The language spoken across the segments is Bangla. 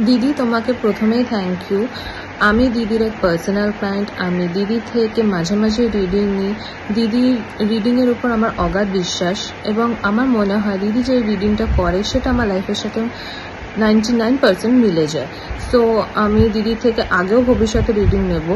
দিদি, তোমাকে প্রথমেই থ্যাংক ইউ। আমি দিদির এক পার্সোনাল ক্লায়েন্ট। আমি দিদি থেকে মাঝে মাঝে রিডিং নিই। দিদির রিডিংয়ের উপর আমার অগাধ বিশ্বাস, এবং আমার মনে হয় দিদি যে রিডিংটা করে সেটা আমার লাইফের সাথে 99% মিলে যায়। সো আমি দিদির থেকে আগেও ভবিষ্যতে রিডিং নেব।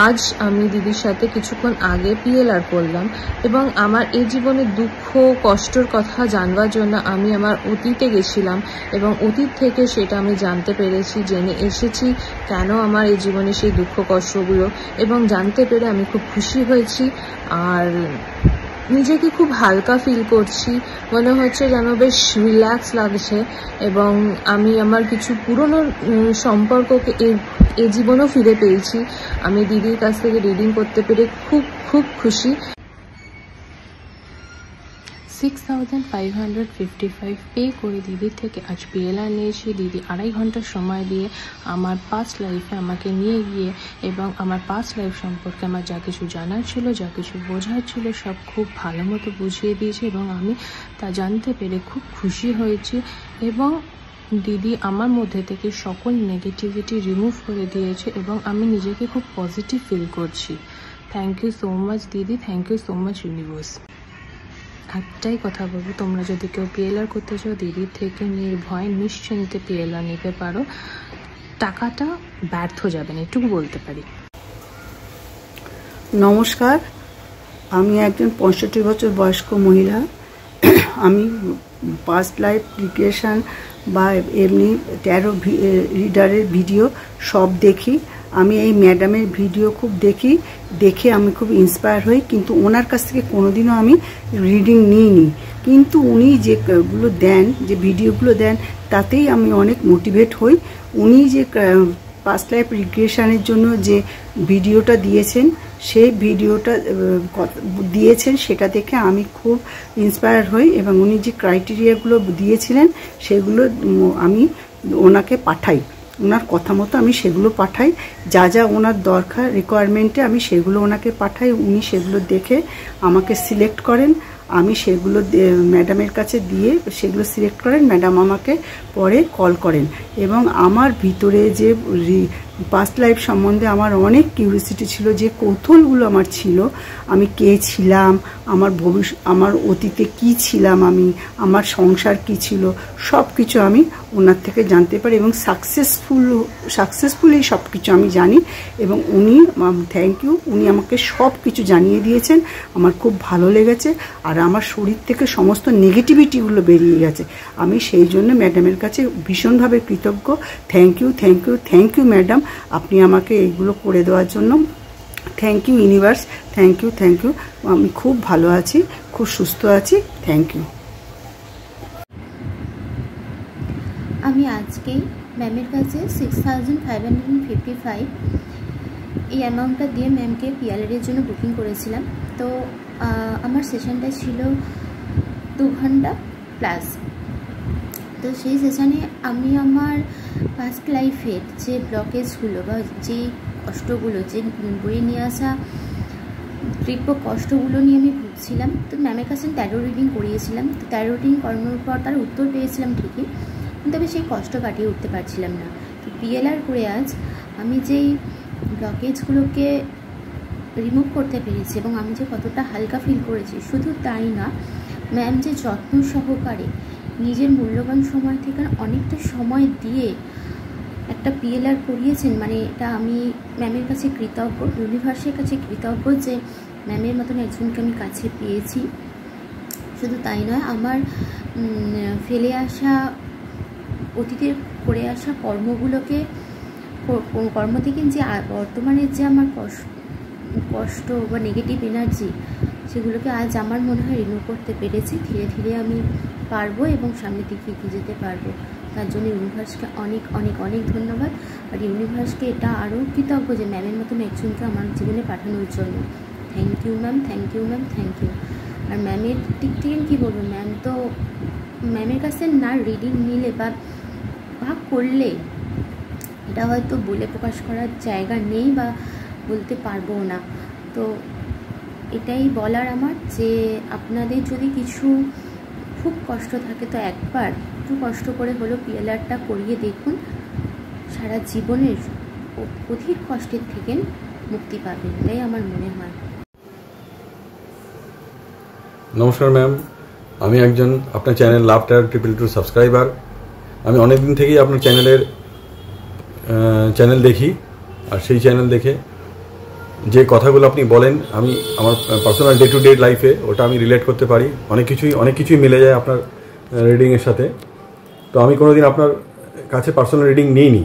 আজ আমি দিদির সাথে কিছুক্ষণ আগে পিএলআর করলাম, এবং আমার এই জীবনে দুঃখ কষ্টর কথা জানবার জন্য আমি আমার অতীতে গেছিলাম, এবং অতীত থেকে সেটা আমি জানতে পেরেছি, জেনে এসেছি কেন আমার এই জীবনে সেই দুঃখ কষ্টগুলো, এবং জানতে পেরে আমি খুব খুশি হয়েছি। আর নিজেকে খুব হালকা ফিল করছি, মনে হচ্ছে যেন বেশ রিল্যাক্স লাগছে, এবং আমি আমার কিছু পুরনো সম্পর্ককে এই জীবনেও ফিরে পেয়েছি। আমি দিদির কাছ থেকে রিডিং করতে পেরে খুব খুব খুশি। 6555 পে করে দিদির থেকে আজ পিএলআর নিয়েছি। দিদি 2.5 ঘন্টা সময় দিয়ে আমার পাস্ট লাইফে আমাকে নিয়ে গিয়ে, এবং আমার পাস্ট লাইফ সম্পর্কে আমার যা কিছু জানার ছিল, যা কিছু বোঝার ছিল, সব খুব ভালো মতো বুঝিয়ে দিয়েছে, এবং আমি তা জানতে পেরে খুব খুশি হয়েছি। এবং দিদি আমার মধ্যে থেকে সকল নেগেটিভিটি রিমুভ করে দিয়েছে, এবং আমি নিজেকে খুব পজিটিভ ফিল করছি। থ্যাংক ইউ সো মাচ দিদি, thank you so much universe. একটাই কথা বলবো, তোমরা যদি কেউ পিএলআর করতে চাও দিদির থেকে নির্ভয় নিশ্চিন্তে পিএলআর নিতে পারো, টাকাটা ব্যর্থ যাবে না, এটুকু বলতে পারি। নমস্কার, আমি একজন 65 বছর বয়স্ক মহিলা। আমি পাস্ট লাইফ রিগ্রেশন বা এমনি ট্যারো রিডারের ভিডিও সব দেখি। আমি এই ম্যাডামের ভিডিও খুব দেখে আমি খুব ইন্সপায়ার হই, কিন্তু ওনার কাছ থেকে কোনোদিনও আমি রিডিং নিইনি। কিন্তু উনি যেগুলো দেন, যে ভিডিওগুলো দেন, তাতেই আমি অনেক মোটিভেট হই। উনি যে পাস্ট লাইফ রিগ্রেশনের জন্য যে ভিডিওটা দিয়েছেন, সেই ভিডিওটা দিয়েছেন, সেটা দেখে আমি খুব ইন্সপায়ার হই, এবং উনি যে ক্রাইটেরিয়াগুলো দিয়েছিলেন সেগুলো আমি ওনাকে পাঠাই। ওনার কথা মতো আমি সেগুলো পাঠাই, যা যা ওনার দরকার রিকোয়ারমেন্টে আমি সেগুলো ওনাকে পাঠাই। উনি সেগুলো দেখে আমাকে সিলেক্ট করেন, আমি সেগুলো ম্যাডামের কাছে দিয়ে সেগুলো সিলেক্ট করেন। ম্যাডাম আমাকে পরে কল করেন, এবং আমার ভিতরে যে পাস্ট লাইফ সম্বন্ধে আমার অনেক কিউরিয়াসিটি ছিল, যে কৌতূহলগুলো আমার ছিল, আমি কে ছিলাম, আমার অতীতে কি ছিলাম, আমার সংসার কি ছিল, সব কিছু আমি ওনার থেকে জানতে পারি, এবং সাকসেসফুলি সব কিছু আমি জানি। এবং উনি থ্যাংক ইউ, উনি আমাকে সব কিছু জানিয়ে দিয়েছেন। আমার খুব ভালো লেগেছে, আর আমার শরীর থেকে সমস্ত নেগেটিভিটিগুলো বেরিয়ে গেছে। আমি সেই জন্য ম্যাডামের কাছে ভীষণভাবে কৃতজ্ঞ। Thank you, thank you, thank you madam, আপনি আমাকে এইগুলো করে দেওয়ার জন্য। Thank you universe, thank you, thank you. আমি খুব ভালো আছি, খুব সুস্থ আছি। Thank you. আমি আজকেই ম্যামের কাছে 6555 এই অ্যামাউন্টটা দিয়ে ম্যামকে পিএলআরের জন্য বুকিং করেছিলাম। তো আমার সেশনটা ছিল 2 ঘন্টা প্লাস। তো সেই সেশনে আমি আমার পাস্ট লাইফের যে ব্লকেজগুলো বা যে কষ্টগুলো, যে বয়ে নিয়ে আসা তীব্র কষ্টগুলো নিয়ে আমি ভুগছিলাম, তো ম্যামের কাছে ট্যারো রিডিং করিয়েছিলাম। তো ট্যারো রিডিং করানোর পর তার উত্তর পেয়েছিলাম ঠিকই, কিন্তু আমি সেই কষ্ট কাটিয়ে উঠতে পারছিলাম না। তো পিএলআর করে আজ আমি যেই ব্লকেজগুলোকে রিমুভ করতে পেরেছি, এবং আমি যে কতটা হালকা ফিল করেছি, শুধু তাই না, ম্যাম যে যত্ন সহকারে নিজের মূল্যবান সময় থেকে অনেকটা সময় দিয়ে একটা পিএলআর করিয়েছেন, মানে এটা আমি ম্যামের কাছে কৃতজ্ঞ, ইউনিভার্সের কাছে কৃতজ্ঞ যে ম্যামের মতন একজনকে আমি কাছে পেয়েছি। শুধু তাই নয়, আমার ফেলে আসা অতীতের করে আসা কর্ম থেকে যে বর্তমানে যে আমার কষ্ট বা নেগেটিভ এনার্জি, সেগুলোকে আজ আমার মনে হয় রিমুভ করতে পেরেছি। ধীরে ধীরে আমি পারবো, এবং সামনের দিকে এগিয়ে যেতে পারবো। তার জন্য ইউনিভার্সকে অনেক অনেক অনেক ধন্যবাদ। আর ইউনিভার্সকে এটা আরও কৃতজ্ঞ যে ম্যামের মতন একজনকে আমার জীবনে পাঠানোর জন্য। Thank you ma'am, thank you ma'am, thank you. আর ম্যামের দিক থেকে কী বলবো, ম্যামের কাছে না রিডিং নিলে বা করলে এটা হয়তো বলে প্রকাশ করার জায়গা নেই, বা বলতে পারবো না। তো এটাই বলার আমার, যে আপনাদের যদি কিছু খুব কষ্ট থাকে, তো একবার একটু কষ্ট করে হলো পিএলআরটা করিয়ে দেখুন। সারা জীবনের অধিক কষ্টের থেকে মুক্তি পাবেন, এটাই আমার মনে হয়। নমস্কার ম্যাম, আমি একজন আপনার চ্যানেল লাভ টায়ার 222 সাবস্ক্রাইবার। আমি অনেক দিন থেকেই আপনার চ্যানেল দেখি, আর সেই চ্যানেল দেখে যে কথাগুলো আপনি বলেন আমি আমার পার্সোনাল ডে টু ডে লাইফে ওটা আমি রিলেট করতে পারি। অনেক কিছুই মিলে যায় আপনার রিডিংয়ের সাথে। তো আমি কোনোদিন আপনার কাছে পার্সোনাল রিডিং নিইনি,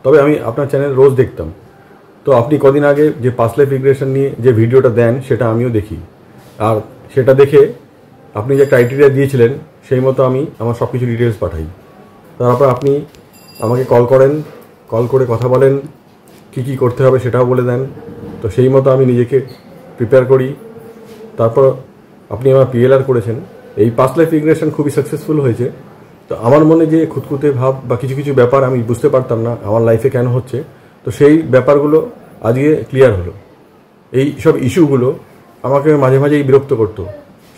তবে আমি আপনার চ্যানেল রোজ দেখতাম। তো আপনি কদিন আগে যে পাস্ট লাইফ রিগ্রেশন নিয়ে যে ভিডিওটা দেন সেটা আমিও দেখি, আর সেটা দেখে আপনি যে ক্রাইটেরিয়া দিয়েছিলেন সেই মতো আমি আমার সব কিছু ডিটেলস পাঠাই। তারপর আপনি আমাকে কল করে কথা বলেন, কি করতে হবে সেটাও বলে দেন। তো সেই মতো আমি নিজেকে প্রিপেয়ার করি। তারপর আপনি আমার PLR করেছেন। এই পাস্ট লাইফ রিগ্রেশন খুবই সাকসেসফুল হয়েছে। তো আমার মনে যে খুঁতখুঁতে ভাব বা কিছু ব্যাপার আমি বুঝতে পারতাম না আমার লাইফে কেন হচ্ছে, তো সেই ব্যাপারগুলো আজকে ক্লিয়ার হলো। এই সব ইস্যুগুলো আমাকে মাঝে মাঝেই বিরক্ত করতো,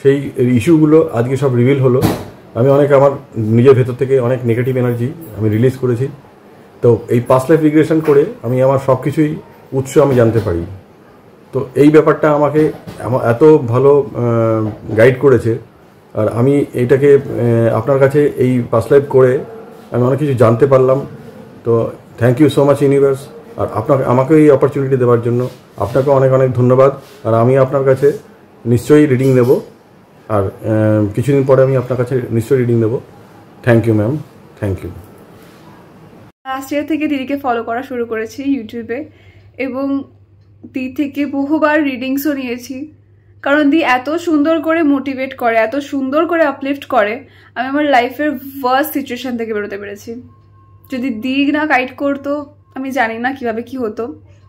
সেই ইস্যুগুলো আজকে সব রিভিল হলো। আমি আমার নিজের ভেতর থেকে অনেক নেগেটিভ এনার্জি আমি রিলিজ করেছি। তো এই পাস্ট লাইফ রিগ্রেশন করে আমি আমার সব কিছুই উৎস আমি জানতে পারি। তো এই ব্যাপারটা আমাকে এত ভালো গাইড করেছে, আর আমি এইটাকে আপনার কাছে এই পাস্ট লাইফ করে আমি অনেক কিছু জানতে পারলাম। তো thank you so much universe. আর আমাকে এই অপরচুনিটি দেওয়ার জন্য আপনাকে অনেক ধন্যবাদ। আর আমি আপনার কাছে নিশ্চয়ই রিডিং নেব, আর কিছুদিন পরে আমি আপনার কাছে নিশ্চয়ই রিডিং নেব। Thank you ma'am, thank you. Last year থেকে দিদিকে ফলো করা শুরু করেছি ইউটিউবে, এবং দি থেকে বহুবার রিডিংসও নিয়েছি। কারণ দি এত সুন্দর করে মোটিভেট করে, এত সুন্দর করে আপলিফট করে, আমি আমার লাইফের ওয়ার্স্ট সিচুয়েশন থেকে বেরোতে পেরেছি। যদি দি না গাইড করতো আমি জানি না কিভাবে কি হতো।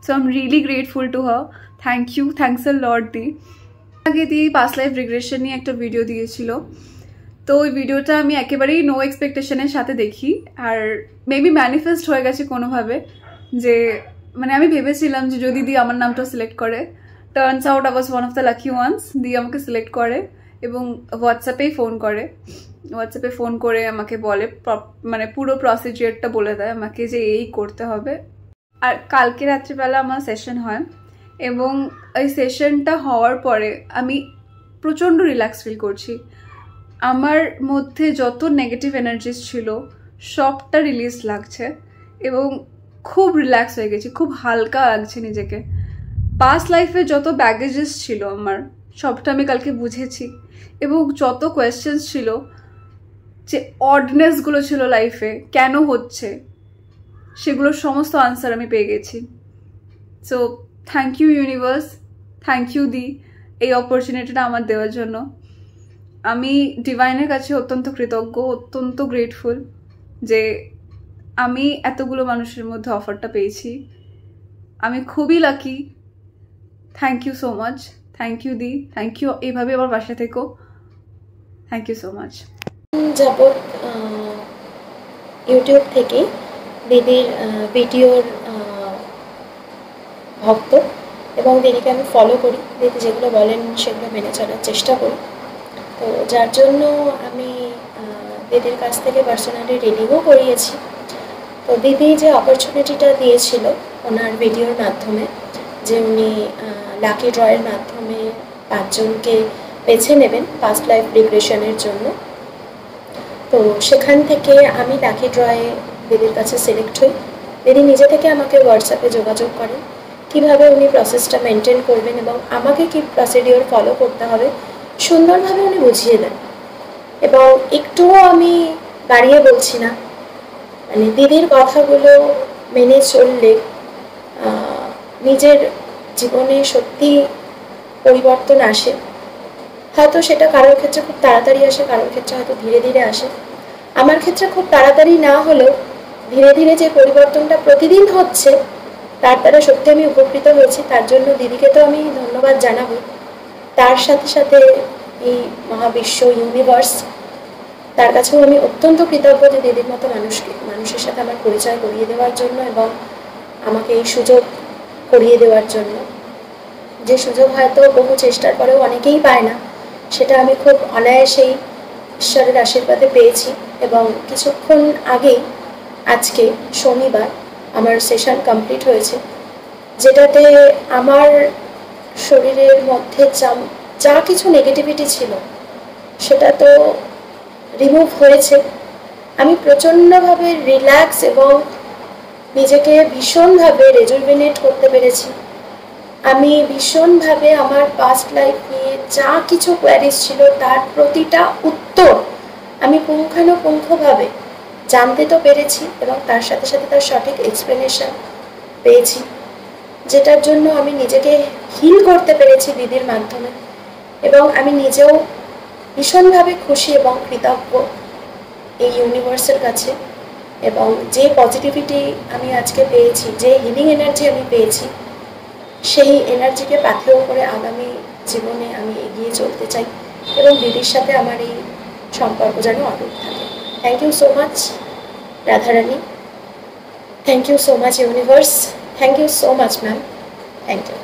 So I am really grateful to her. Thanks a lot দি। আগে দি পাস্ট লাইফ রিগ্রেশন নিয়ে একটা ভিডিও দিয়েছিল, তো ওই ভিডিওটা আমি একেবারেই নো এক্সপেকটেশনের সাথে দেখি, আর মেবি ম্যানিফেস্ট হয়ে গেছে কোনোভাবে। যে মানে আমি ভেবেছিলাম যে যদি দি আমার নামটা সিলেক্ট করে, turns out I was one of the lucky ones. দি আমাকে সিলেক্ট করে এবং হোয়াটসঅ্যাপে ফোন করে আমাকে বলে, মানে পুরো প্রসিজিওরটা বলে দেয় আমাকে যে এই করতে হবে। আর কালকে রাত্রিবেলা আমার সেশন হয়, এবং এই সেশনটা হওয়ার পরে আমি প্রচণ্ড রিল্যাক্স ফিল করছি। আমার মধ্যে যত নেগেটিভ এনার্জিস ছিল সবটা রিলিজ লাগছে, এবং খুব রিল্যাক্স হয়ে গেছি, খুব হালকা লাগছে নিজেকে। পাস্ট লাইফে যত ব্যাগেজেস ছিল আমার সবটা আমি কালকে বুঝেছি, এবং যত কোয়েশ্চেন্স ছিল, যে অডনেসগুলো ছিল লাইফে কেন হচ্ছে, সেগুলোর সমস্ত আনসার আমি পেয়ে গেছি। So thank you universe, thank you দি এই অপরচুনিটিটা আমার দেওয়ার জন্য। আমি ডিভাইনের কাছে অত্যন্ত কৃতজ্ঞ, অত্যন্ত গ্রেটফুল যে আমি এতগুলো মানুষের মধ্যে অফারটা পেয়েছি। আমি খুবই lucky. Thank you so much, thank you দি, থ্যাংক ইউ। এইভাবে আমার বাসা থেকো। Thank you so much. যাবত ইউটিউব থেকে দিদির ভিডিওর ভক্ত, এবং দিদিকে আমি ফলো করি। দিদি যেগুলো বলেন সেগুলো মেনে চলার চেষ্টা করি। তো যার জন্য আমি দিদির কাছ থেকে পার্সোনালি রিডিংও করিয়েছি। তো দিদি যে অপরচুনিটিটা দিয়েছিল ওনার ভিডিওর মাধ্যমে, যে উনি লাকি ড্রয়ের মাধ্যমে 5 জনকে বেছে নেবেন পাস্ট লাইফ রিগ্রেশনের জন্য, তো সেখান থেকে আমি লাকি ড্রয়ে দিদির কাছে সিলেক্ট হই। দিদি নিজে থেকে আমাকে হোয়াটসঅ্যাপে যোগাযোগ করেন কীভাবে উনি প্রসেসটা মেনটেন করবেন এবং আমাকে কী প্রসিডিওর ফলো করতে হবে সুন্দরভাবে উনি বুঝিয়ে দেন। এবং একটুও আমি বাড়িয়ে বলছি না, মানে দিদির কথাগুলো মেনে চললে নিজের জীবনে সত্যি পরিবর্তন আসে। হয়তো সেটা কারোর ক্ষেত্রে খুব তাড়াতাড়ি আসে, কারোর ক্ষেত্রে হয়তো ধীরে ধীরে আসে। আমার ক্ষেত্রে খুব তাড়াতাড়ি না হলেও ধীরে ধীরে যে পরিবর্তনটা প্রতিদিন হচ্ছে তার দ্বারা সত্যি আমি উপকৃত হয়েছি। তার জন্য দিদিকে তো আমি ধন্যবাদ জানাবো। তার সাথে সাথে এই মহাবিশ্ব ইউনিভার্স, তার কাছেও আমি অত্যন্ত কৃতজ্ঞ যে দিদির মতো মানুষের সাথে আমার পরিচয় করিয়ে দেওয়ার জন্য এবং আমাকে এই সুযোগ করিয়ে দেওয়ার জন্য। যে সুযোগ হয়তো বহু চেষ্টার পরেও অনেকেই পায় না, সেটা আমি খুব অনায়াসেই ঈশ্বরের আশীর্বাদে পেয়েছি। এবং কিছুক্ষণ আগেই আজকে শনিবার আমার সেশন কমপ্লিট হয়েছে, যেটাতে আমার শরীরের মধ্যে যা কিছু নেগেটিভিটি ছিল সেটা তো রিমুভ হয়েছে। আমি প্রচণ্ডভাবে রিল্যাক্স এবং নিজেকে ভীষণভাবে রেজুভিনেট করতে পেরেছি। আমি ভীষণভাবে আমার পাস্ট লাইফ নিয়ে যা কিছু কোয়ারিজ ছিল তার প্রতিটা উত্তর আমি পুঙ্খানুপুঙ্খভাবে জানতে তো পেরেছি এবং তার সাথে সাথে তার সঠিক এক্সপ্লেনেশন পেয়েছি, যেটার জন্য আমি নিজেকে হিল করতে পেরেছি দিদির মাধ্যমে। এবং আমি নিজেও ভীষণভাবে খুশি এবং কৃতজ্ঞ এই ইউনিভার্সের কাছে। এবং যে পজিটিভিটি আমি আজকে পেয়েছি, যে হিলিং এনার্জি আমি পেয়েছি, সেই এনার্জিকে পাথেয় করে আগামী জীবনে আমি এগিয়ে চলতে চাই এবং দিদির সাথে আমার এই সম্পর্ক যেন অটুট থাকে। Thank you so much Radharani, thank you so much universe, thank you so much ma'am, thank you.